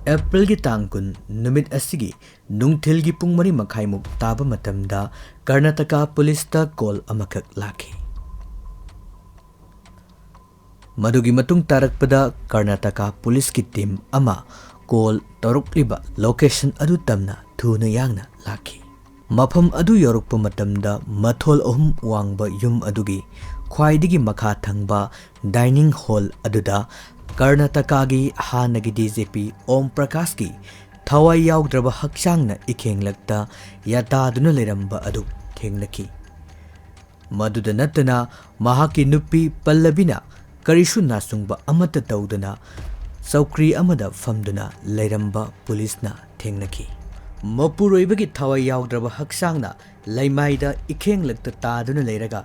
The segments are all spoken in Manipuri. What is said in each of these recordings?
April tang kun numit asigi nungthilgi pung mari makhaimuk taba matamda Karnataka police ta call amakak laki. Madugi matung tarakpada Karnataka police ki team ama call torukliba location adu tamna thuna yangna laki. Mafam adu yorukpa matamda mathol ohum wangba yum adugi khwaidigi makha thangba dining hall aduda Karnataka gi hanagi DJP Om Prakash ki thawai yaugdraba hakchangna ikhenglakta yataduna leramba adu thengnaki. Maduda natana mahaki nupi Pallabina karishu nasungba amata tawdana saukri amada famduna leramba police na thengnaki. Mapuroibagi thawai yaugdraba hakchangna laimaida ikhenglakta taduna leraga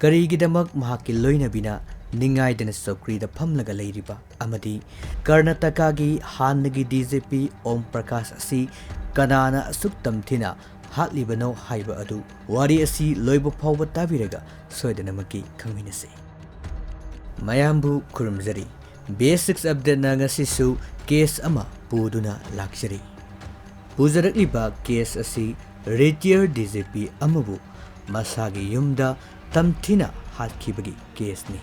karigidamak mahaki loinabina Ningaidana Sokri the Pamlaga Ladiba Amadi Karnataka gi Hanagi DJP Om Prakash asi Kanana Suk Tamthina Hatlibano Haiba Adu Wari asi Loibo Pawa Tabiraga Soidanamaki Kaminasi Mayambu Kurumzari Basics Update Nangasisu Case Ama Puduna Luxury Puzarakliba Case asi Retired DJP Amabu Masagi Yumda Tamthina Hatkhre Case ni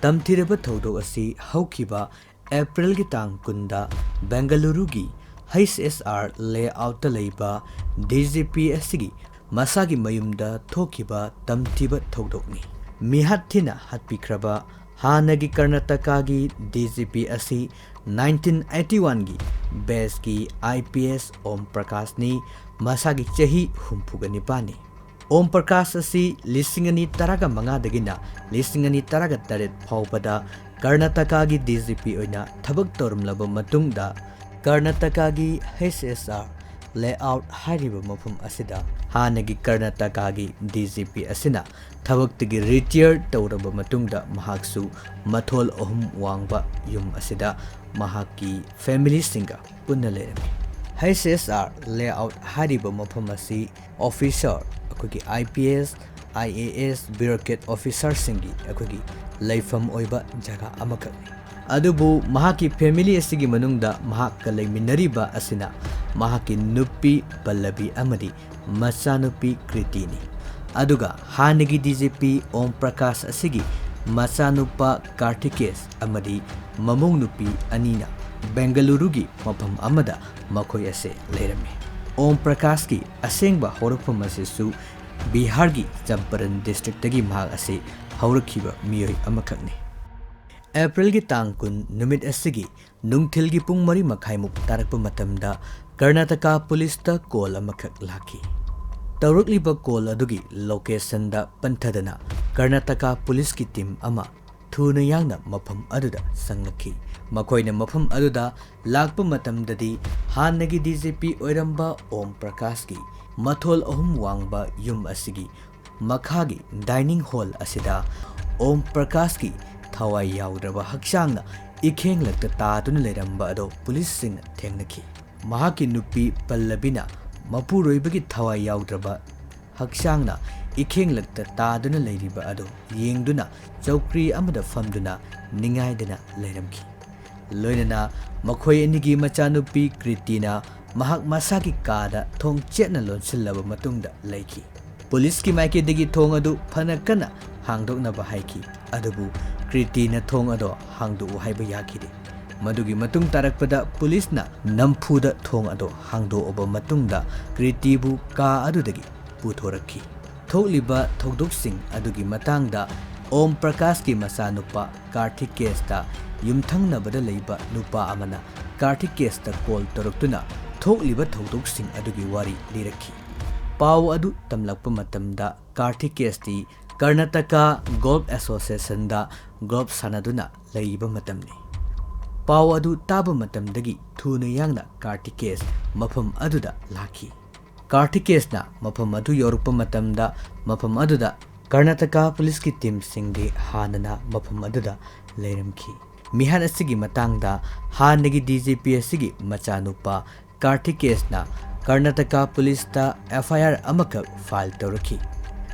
Tamthiraba Thodo asi Haukiba April tang kunda Bengaluru gi HSR layout Laiba DJP asigi Masagi Mayumda Thokiba Tamthiba Thodokni Mihathina Hatpikraba Hanagi Karnataka gi DJP asi 1981 gi Base gi IPS Om Prakash ni Masagi Chahi Humpugani Pani Om Prakash asi Lisingani Taraga Mangadagina Lisingani Taraga Taret Paubada Karnataka gi DJP oina Thabak Torumlaba Matungda Karnataka gi HSR layout hariba mafum asida Hanagi Karnataka gi DJP asina Thabaktagi retired Tauraba Matungda Mahaksu Mathol Ohum Wangba Yum asida Mahaki family singa Punna lerami HSR layout hariba mafum asi officer Akogi IPS, IAS, bureaucrat officer singi akogi laifam oiba jaga amakakni. Adubu mahaki family asigi manungda mahakka laiminariba asina mahaki nupi Pallabi amadi machanupi Kritini. Aduga hanagi DJP Om Prakash asigi machanupa Karthikes amadi mamung nupi anina Bengaluru gi mafam amada makhoi ase leirame. Om Prakash ki asengba horupam asisu Bihar gi Champaran district tagi mahak ase haurakhiba miyoi amakakni. April gi tang kun numit asigi nungthil gi pung mari makhaimuk tarakpa matamda Karnataka police ta call amakak laki. Tawrukliba call adugi location da panthadana Karnataka police ki team ama thuna yangna mafam aduda sanglaki. Makoina mafam aduda lakpa matamdadi hanagi DJP oiramba Om Prakash ki Mathol Ohum Wangba Yum asigi Makhagi dining hall asida Om Prakash ki thawai yaudraba hakchangna ikhenglakta taduna leramba ado police sing thengnaki. Mahaki nupi Pallabina Mapuroibagi thawai yaudraba hakchangna ikhenglakta taduna leiriba ado yengduna chaukri amada famduna ningaidana leiramki. Loinana makhoi anigi machanupi Kritina mahak masaki kada thong chetna lonsillaba matungda leiki. Police ki maike degi thong adu phanakana hangdokna ba haiki adubu Kritina thong ado hangdu haiba yakide. Madugi matung tarakpada police na nampuda thong ado hangdo oba matungda Kritibu ka adudagi puthorakhi. Thokliba thodok-sing adugi matangda Om Prakash ki machanupa Karthikes ta yumthangnabada leiba nupa amana Karthikes ta call toroktuna thokliba thodok-sing adugi wari lirakhi. Pau adu tamlakpa matamda Karthikes ti Karnataka Golf Association da golf sanaduna leiba matamni. Pau adu taba matamdagi thuna yangna Karthikes mafam aduda laki. Karthikes na mafam adu yorukpa matamda mafam aduda Karnataka police ki team singdi hanana mafam aduda leiramki. Mihan asigi matangda hanagi DJP asigi machanupa Karthikes na Karnataka police ta FIR amakak file tawraki.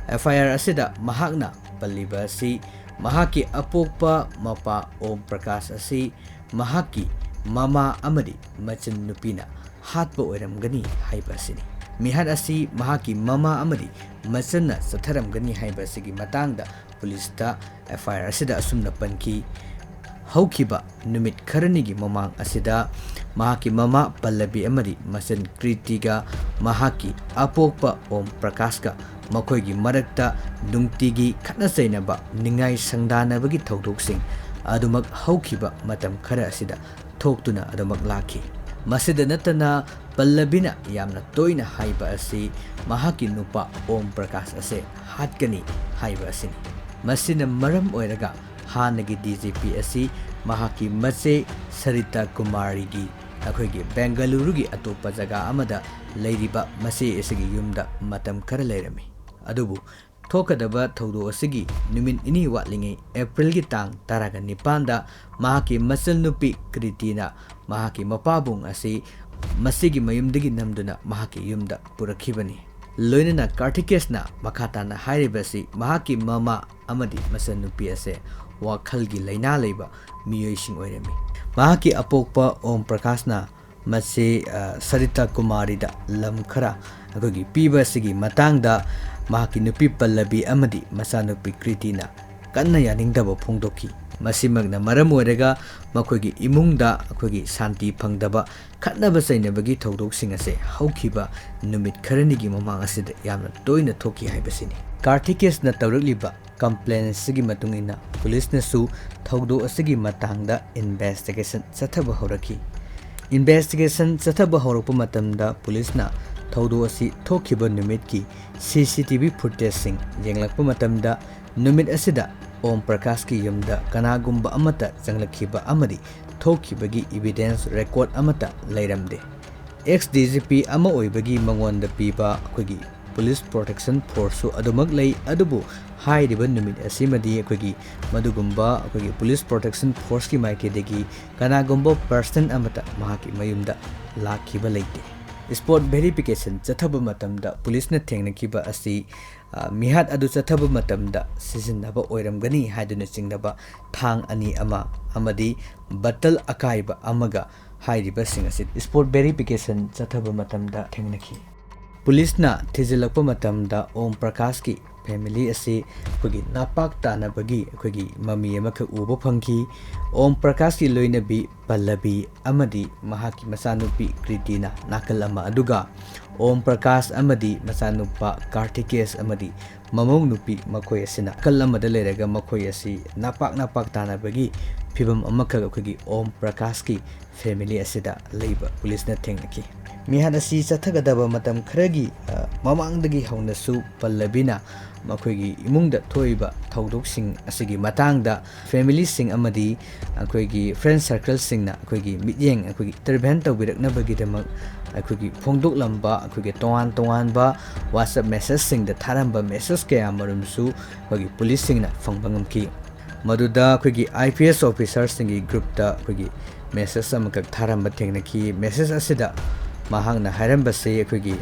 FIR asida mahakna paliba asi mahaki apokpa Mapa Om Prakash asi mahaki mama amadi machan nupina hatpa oiramgani haiba asini mihad asi mahaki mama amadi machanna satharamgani haiba asigi matangda police ta FIR asida asumna panki haukiba numit kharanigi mamang asida mahaki mama pallabi amadi machan kritiga mahaki apokpa om prakaska makoigi marakta dungtigi khatna sainaba ningai sangdanabagi thaudoksing adumak haukiba matam khara asida thoktuna adumak laki masida natana pallabina yamna toina haiba asi mahaki nupa om prakash ase hatkani haiba asini masina maram oiraga hanagi DGP asi mahaki mache Sarita Kumari gi akoigi Bengaluru gi atopa jaga amada leiriba mache asigi yumda matam khara leirami adubu thokadaba thaudo asigi numin ini watlingi April gi tang taraga nipanda mahaki masal nupi kritina mahaki mapabung asi masigi mayumdagi namduna mahaki yumda purakhibani loinana kartikesna makhatana hairibasi mahaki mama amadi masal nupi ase wakhalgi laina leiba miyoising oirami mahaki apokpa om prakashna mase Sarita Kumari da lam khara akogi piba sigi matangda mahaki nupi pallabi amadi masanupi kritina kanna yaningdaba phongdoki masimagna maram oiraga makoigi imungda akoigi santi phangdaba khatnaba sainabagi thaudoksing ase haukiba numit kharanigi mamang asida yamna toina thoki haibasini kartikes na tawrakliba complaints sigi matungina police na su thaudo asigi matangda investigation chathaba horaki investigation chathaba horokpa matamda police na thaudo asi thokiba numit ki CCTV footage sing yenglakpa matamda numit asida om prakash ki yumda kanagumba amata janglakhiba amadi thokibagi evidence record amata leiramde ex DGP ama oibagi mangonda piba akogi police protection force su adumak lei adubu hairiba numit asimadi akogi madugumba akogi police protection force ki maikedegi kanagumba person amata mahaki mayumda lakhiba leite sport verification chathaba matamda police na thengnakiba asi mihad adu chathaba matamda sijinnaba oiramgani haiduna chingnaba thang ani ama amadi battle akaiba amaga hairiba sing asi sport verification chathaba matamda thengnaki police na thijilakpa matamda om prakash ki family asi kogi napak tanabagi kogi mami amaka ubo phangki om prakash ki loinabi pallabi amadi mahaki masanupi kritina nakal ama aduga om prakash amadi masanupa kartikes amadi mamong nupi makoi asina kalamada leraga makoi asi napak tanabagi phibam amaka kogi om prakash ki family asida leiba police na thengnaki mihad asi chathagadaba matam kharagi mamangdagi haunasu pallabina makoigi imungda thoiba thaudoksing asigi matangda family sing amadi akoigi friend circle singna akoigi mityeng akoigi intervene tawbiraknabagi damak akoigi phongdok lamba akoigi tongan ba WhatsApp message sing da tharamba message kaya marumsu akoigi police singna phangbangamki maduda akoigi IPS officer singi group da akoigi message amakak tharamba thengnaki message asida mahangna hairambase akoigi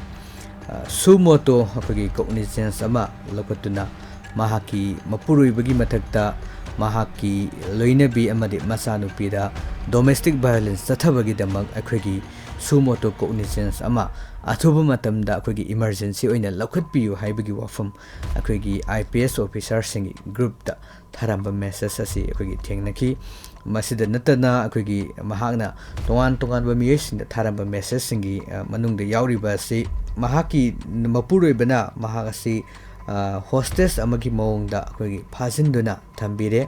sumoto akogi cognizance ama lokotuna mahaki mapuruibagi mathakta mahaki loinabi amadi masanupira domestic violence chathabagi damak akogi sumoto cognizance ama athuba matamda akogi emergency oina lokhatpiyu haibagi wafam akogi IPS officer singi group da tharamba message asi akogi thengnaki masida natana akogi mahakna tongan ba miyesing da tharamba message singi manungda yauriba si mahaki mapuroibana mahakasi hostess amagi maungda akogi phajinduna thambire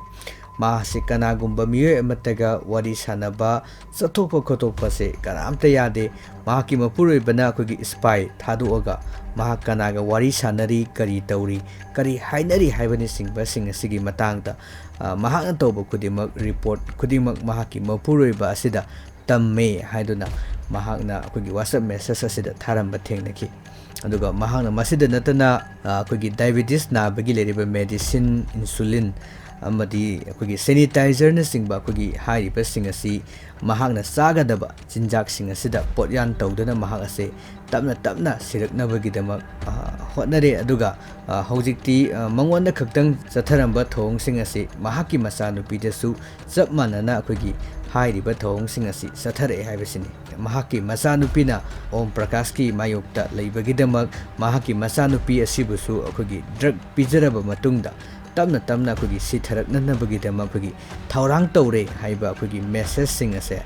mahasi kanagumba miyoy amataga wari sanaba chathokpa khotokpa se karamta yade mahaki mapuroibana akogi spy thaduaga mahakanaga wari sanari kari tauri kari hainari haibani singba sing asigi matangda mahakna tawba kudimak report kudimak mahaki mapuroiba asida tamme haiduna mahakna akogi WhatsApp message asida tharamba thengnaki aduga mahakna masida natana akogi diabetes na bagi leriba medicine insulin amadi akogi sanitizer na singba akogi hairiba sing asi mahakna sagadaba jinjak sing asida potyan tawdana mahak ase tapna siraknabagidama hotnare aduga hojikti mangwanda khaktang chatharamba thong sing asi mahaki masanupi desu chap manana akogi hairiba thong sing asi sathare haibasini mahaki masanupina Om Prakash ki mayokta leibagidamak mahaki masanupi asibusu akogi drug pijaraba matungda tamna akogi sitharaknanabagidamak akogi thaurang tawre haiba akogi message sing ase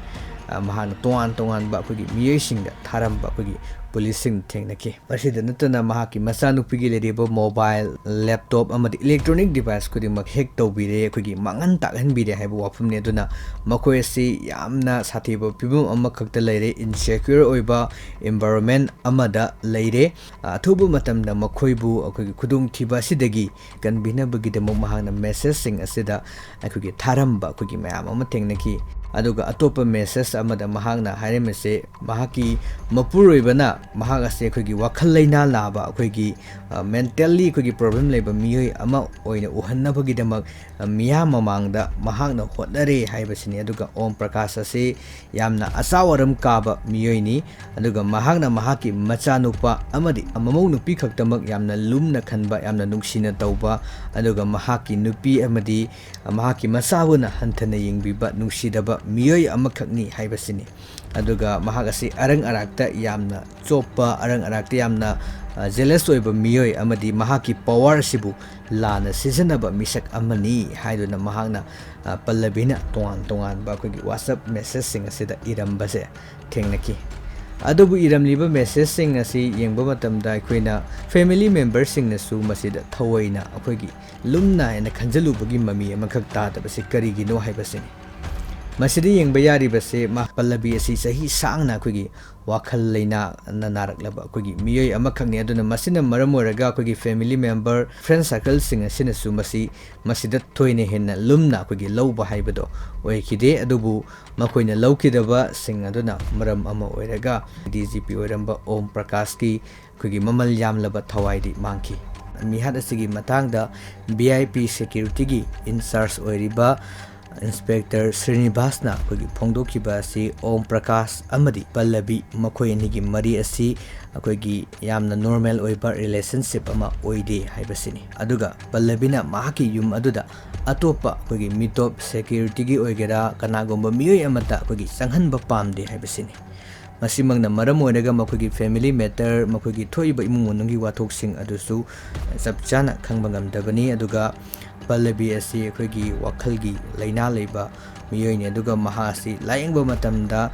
mahana tongan ba akogi miyai singda tharamba akogi police sing thengnaki pasida natana mahaki masanupi gi leriba mobile laptop amadi electronic device kudimak hack tawbire akogi mangan takhanbire haiba wafumne aduna makoi asi yamna sathiba pibum amma khakta leire insecure oiba environment amada leire athubu matamda makoibu akogi khudung thiba sidagi kanbina bagidamo mahana message sing asida akogi tharamba akogi mayam ama thengnaki aduga atopa message amada mahakna hairemese mahaki mapuroibana mahak ase akogi wakhal leina laba akogi mentally akogi problem leba miyoi ama oina uhannabagidama miya mamangda mahakna hotnare haibasini aduga Om Prakash ase yamna asawaram kaba miyoi ni aduga mahakna mahaki machanupa amadi amamau nupi khaktamak yamna lumna khanba yamna nungsina tawba aduga mahaki nupi amadi mahaki masawuna hanthana yengbiba nungsidaba miyoi amakhakni haibasini aduga mahak ase arang arakta yamna chopa arang arakta yamna jealous oiba miyoi amadi mahaki power sibu lana sijanaba misak amani haiduna mahakna pallabina tongan ba akogi WhatsApp message sing asida irambase thengnaki adubu iramliba message sing asi yengba matamda akoina family members sing nasu masida thawaina akogi lumna ena khanjalubagi mami amakhak tadabase karigino haibasini masidi yengba yaribase ma pallabi asi sahi sangna akogi wakhal leina nanaраklaba akogi miyoi amakhakni aduna masina maram oraga akogi family member friend circle sing asina su masida thoine henna lumna akogi lawba haibado oikide adubu makoina lawkidaba sing aduna maram ama oraga DGP oiramba Om Prakash ki akogi mamal yamlaba thawaidi mangki mihad asigi matangda VIP security gi in charge oiriba Inspector Srinivasna akogi phongdokiba asi Om Prakash amadi Pallabi makoi anigi mari asi akogi yamna normal oiba relationship ama oide haibasini aduga Pallabina mahaki yum aduda atopa akogi mitop security gi oigera kanagomba miyoi amata akogi sanghanba pamde haibasini masimangna maram oiraga makogi family matter makogi thoiba imung manungi wathoksing adusu sapchana khangba ngamdabani aduga Pallabi asi akogi wakhalgi leina leiba miyoini aduga maha asi laingba matamda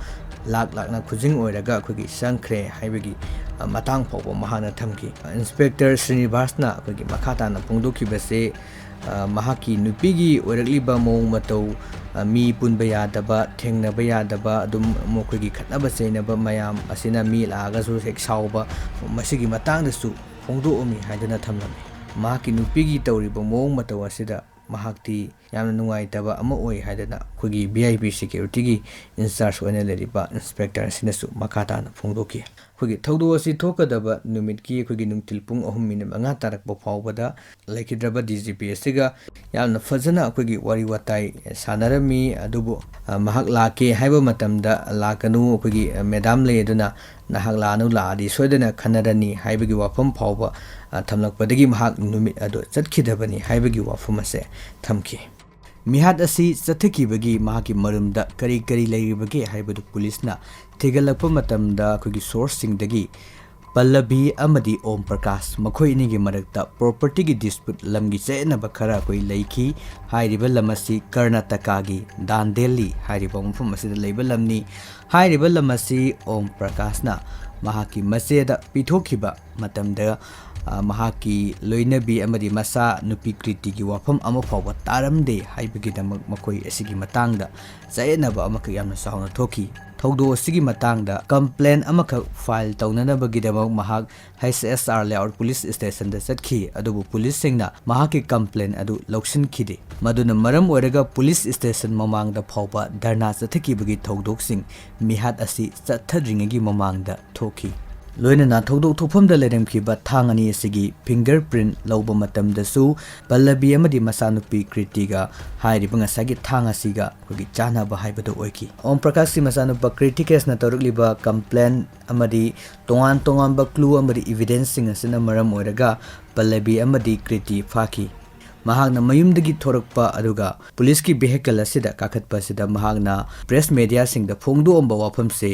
lakna khujing oiraga akogi sangkhre haibagi matang phawba mahana thamki Inspector Srinivasna akogi makhatana phongdokibase mahaki nupigi oirakliba mong matau mi punba yadaba thengnaba yadaba adum mokogi khatnaba seinaba mayam asina mi lagasu hek sauba masigi matangdasu phongdoami haidana thamlami mahaki nupigi tawriba mong matau asida mahakti yamna nungaitaba ama oi haidana khogi VIP security gi in charge oina leriba inspector sinasu makhatana phongdoki khogi thawdo asi thokadaba numit ki khogi nungtil pung 3:05 tarakba phawbada laikidraba DGP asiga yamna fajana khogi wari watai sanarami adubu mahak lake haiba matamda lakanu khogi madam leeduna nahak lanu laadi soidana khanarani haibagi wafam phawba thamlakpadagi mahak numit ado chatkidabani haibagi wafam ase thamki mihad asi chathakibagi mahaki marumda kari leiribage haibadu police na tegalakpa matamda khogi source singdagi Pallabi amadi Om Prakash makhoi ni gi marakta property gi dispute lamgi chena bakhara koi leiki hairiba lamasi Karnataka gi Dandeli hairiba mufum asida leiba lamni hairiba lamasi Om Prakash na mahaki maseda pithokiba matamda mahaki loinabi amadi masa nupi kriti gi wafam ama phawba taramde haibagi damak makoi asigi matangda chayenaba amaka yamna sahona thoki thawdo asigi matangda complaint amaka file tawnanabagi damak mahak HSR layout police station da chatkhi adubu police singna mahaki complaint adu loksin khide maduna maram oiraga police station mamangda phawba dharna chathaki bagi thawdok sing mihat asi chathadringagi mamangda thoki loinana thodok thophamda leremkhiba thang ani asigi fingerprint lawba matamdasu pallabi amadi masanupi kritiga hairiba ngasagi thang asiga kogi chana ba haibado oiki om prakash si masanupa critics na torukliba complaint amadi tongan ba clue amadi evidence sing asina maram oiraga pallabi amadi kriti phaki mahagna mayumdagi thorakpa aduga police ki vehicle asida kakhatpa asida mahagna press media sing da phongdu omba wafam se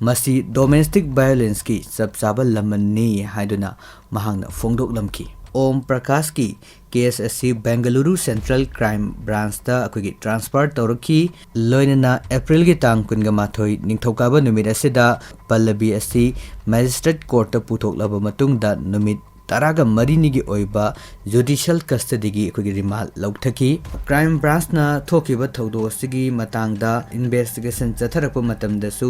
masi domestic violence ki sabsaba lamanni haiduna mahagna phongdok lamki om prakash ki case asi Bengaluru Central Crime Branch da akogi transfer torki loinana April gi tang kunga mathoi ningthokaba numit asida pallabi asi magistrate court ta puthok laba matung da numit taraga marini gi oiba judicial custody gi akogi rimal lauthaki crime branch na thokiba thodo asigi matangda investigation chatharakpa matamdasu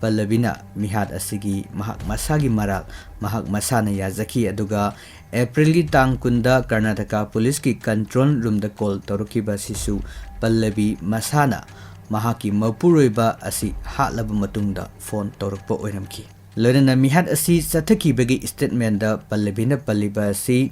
Pallabina mihat asigi mahak masagi maral mahak masana yazaki aduga April gi tang kunda Karnataka police ki control room da call torukiba sisu Pallabi masana mahaki mapuroiba asi hatlaba matungda phone torukpa oiramki loinana mihat asi sathaki bagi statement da Pallabina palliba asi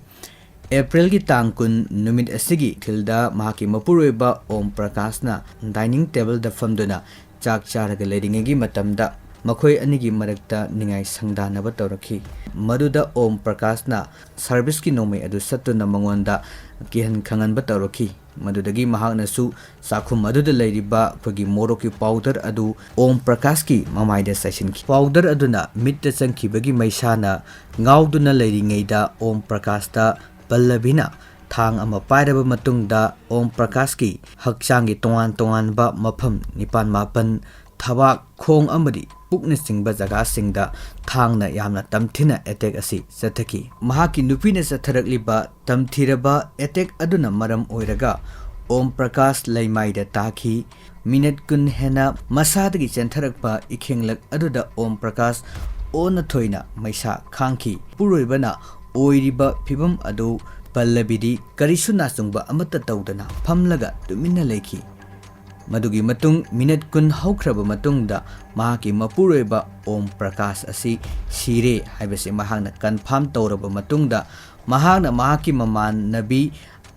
April gi tang kun numit asigi thilda mahaki mapuroiba Om Prakash na dining table da famduna Chak charaga leringegi matamda makhoi anigi marakta ningai sangdanaba tawrakhi maduda Om Prakash na service ki nomai adu satuna mangonda kihan khanganba tawrakhi madudagi mahakna su sakhum maduda leiriba khogi moroki powder adu Om Prakash ki mamaida session ki powder aduna mitta changkhibagi maisana ngauduna leiringeida Om Prakash ta Pallabina thang ama pairaba matungda Om Prakash ki hakchangi tongan ba mafam nipan mapan thabak khong amadi pukna singba jaga singda thangna yamna Tamthina attack asi sathaki mahaki nupina satharakliba tamthiraba attack aduna maram oiraga Om Prakash laimaida taki minute kun hena masadagi chentharakpa ikhenglak aduda Om Prakash ona thoina maisa khangki puroibana oiriba phibam adu Pallabidi karisu nasungba amata tawdana phamlaga tuminna leikhi madugi matung minute kun haukraba matungda mahaki mapuroiba Om Prakash asi sire haibase mahakna confirm tawraba matungda mahakna mahaki maman nabi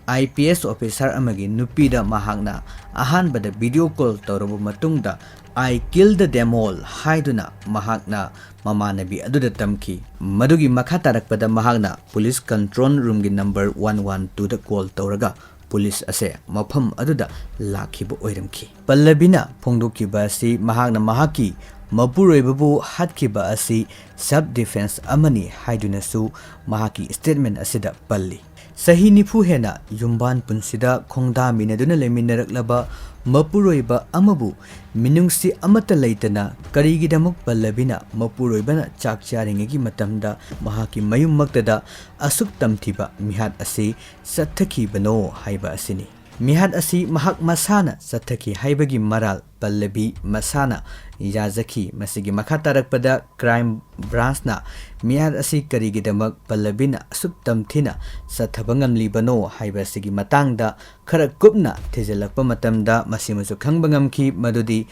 IPS officer amagi nupida mahakna ahanbada video call tawraba matungda I killed them all haiduna mahakna mamanabi aduda tamki madugi makha tarakpada mahakna police control room gi number 112 da call tawraga police ase mafam aduda lakhiba oiramki Pallabina phongdokiba asi mahakna mahaki mapuroibabu Hatkhre asi sub defense amani haiduna su mahaki statement asida palli sahi nifu hena yumban punsida khongda minaduna leminaraklaba mapuroiba amabu minungsi amata leitana karigidamuk Pallabina mapuroibana Chak charingegi matamda mahaki mayummaktada asuk tamthiba mihat asi sathaki bano haiba asini mihat asi mahak masana sathaki haibagi maral Pallabi masana yazaki masigi makha tarakpada crime branch na mihat asi karigidamak Pallabina asuk tamthina sathabangamli bano haiba sigi matangda khara kupna thejalakpa matamda masimasu khangbangamki madudi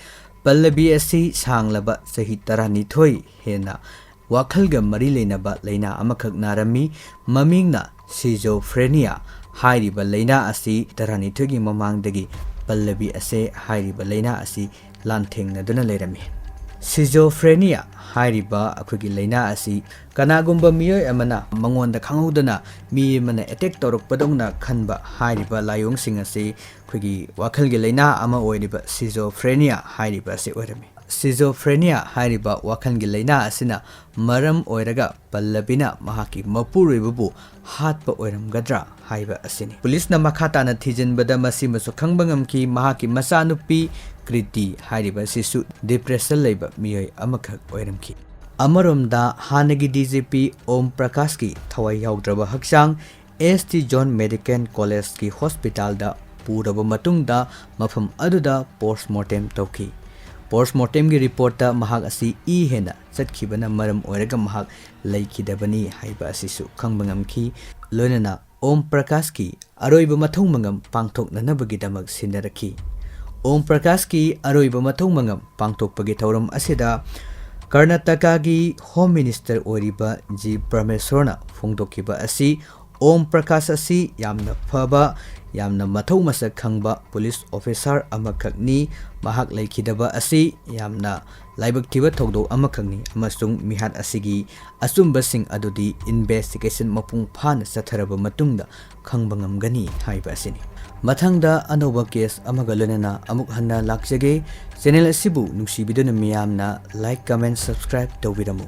Pallabi asi sanglaba sahi 12 hena wakhalga mari leinaba leina amakhak narami mamingna schizophrenia hairiba leina asi 12 gi mamangdagi Pallabi ase hairiba leina asi lanthengna lerami schizophrenia hairiba akhugi leina asi kanagumba miyoi amana mangonda khangudana mi mana attack torokpadongna khanba hairiba layong sing ase khugi wakhalgi leina ama oiriba schizophrenia hairiba ase orami schizophrenia hairiba wakhalgi leina asina maram oiraga Pallabina mahaki mapuroibabu hatpa oiramgadra haiba asini police na makhata na thijinbada masi masu khangbangamki mahaki masanupi kriti hairiba sisu depression leiba miyoi amakhak oiramki amaromda hanagi DGP Om Prakash ki thawai yaudraba hakchang ST John Medical College ki hospital da puraba matungda mafam aduda postmortem tawki postmortem gi report ta mahak asi e hena chatkibana maram oiraga mahak leikidabani haiba asisu khangbangamki loinana Om Prakash ki aroiba mathong mangam pangthoknanabagi damak sinaraki Om Prakash ki aroiba mathong mangam pangthokpagi thauram asida Karnataka Home Minister Oriba G. Parameswarna Fongdokiba Asi Om Prakash Asi Yamna Phaba Yamna Mathau Masak Khangba Police Officer Amakakni Mahak Laikidaba Asi Yamna Laibak Thiba Thogdo Amakakni Amasung Mihat Asigi Asumbasing Adudi Investigation Mapung Phana Satharaba Matungda Khangbangamgani Haiba Asini Mathangda Anoba case Amagalunana Amuk Hanna Lakjage Channel Asibu Nuksibiduna Miyamna like comment subscribe to Vidamu